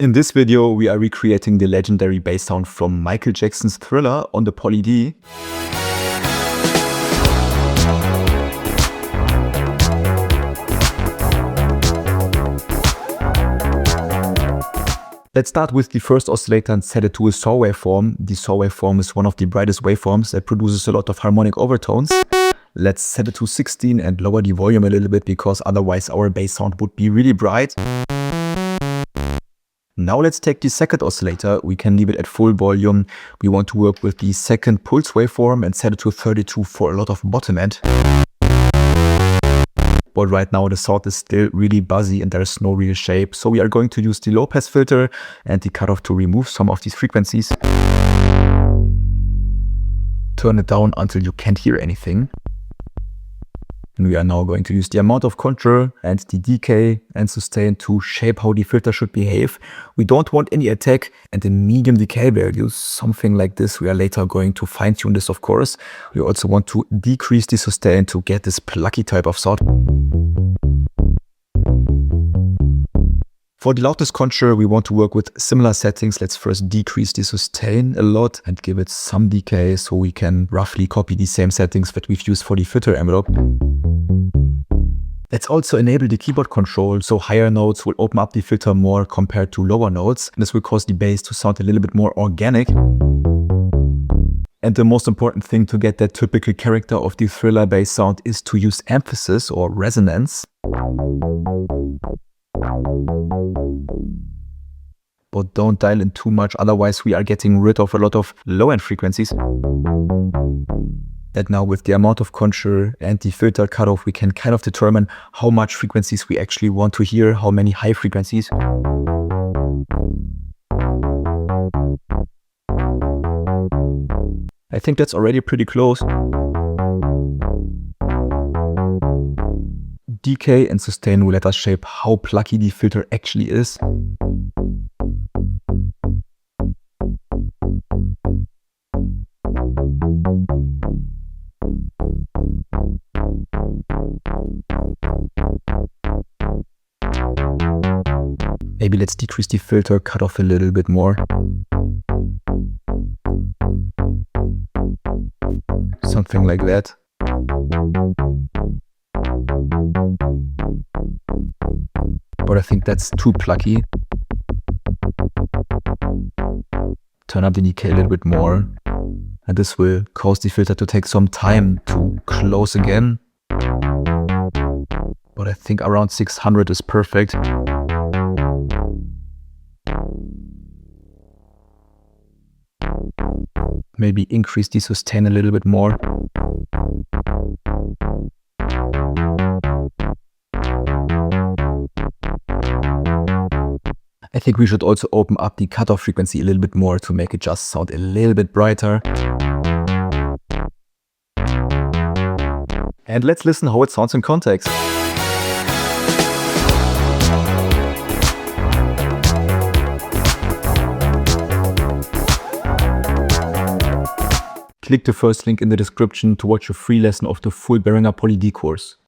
In this video, we are recreating the legendary bass sound from Michael Jackson's Thriller on the PolyD. Let's start with the first oscillator and set it to a saw waveform. The saw waveform is one of the brightest waveforms that produces a lot of harmonic overtones. Let's set it to 16 and lower the volume a little bit because otherwise our bass sound would be really bright. Now let's take the second oscillator. We can leave it at full volume. We want to work with the second pulse waveform and set it to 32 for a lot of bottom end. But right now the sound is still really buzzy and there is no real shape. So we are going to use the low pass filter and the cutoff to remove some of these frequencies. Turn it down until you can't hear anything. And we are now going to use the amount of control and the decay and sustain to shape how the filter should behave. We don't want any attack, and the medium decay values, something like this. We are later going to fine tune this, of course. We also want to decrease the sustain to get this plucky type of sound. For the loudness control, we want to work with similar settings. Let's first decrease the sustain a lot and give it some decay so we can roughly copy the same settings that we've used for the filter envelope. Let's also enable the keyboard control, so higher notes will open up the filter more compared to lower notes. This will cause the bass to sound a little bit more organic. And the most important thing to get that typical character of the Thriller bass sound is to use emphasis or resonance. But don't dial in too much, otherwise we are getting rid of a lot of low-end frequencies. That now with the amount of control and the filter cutoff, we can kind of determine how much frequencies we actually want to hear, how many high frequencies. I think that's already pretty close. Decay and sustain will let us shape how plucky the filter actually is. Maybe let's decrease the filter cutoff a little bit more. Something like that. But I think that's too plucky. Turn up the decay a little bit more. And this will cause the filter to take some time to close again. But I think around 600 is perfect. Maybe increase the sustain a little bit more. I think we should also open up the cutoff frequency a little bit more to make it just sound a little bit brighter. And let's listen how it sounds in context. Click the first link in the description to watch a free lesson of the full BehringerPolyD course.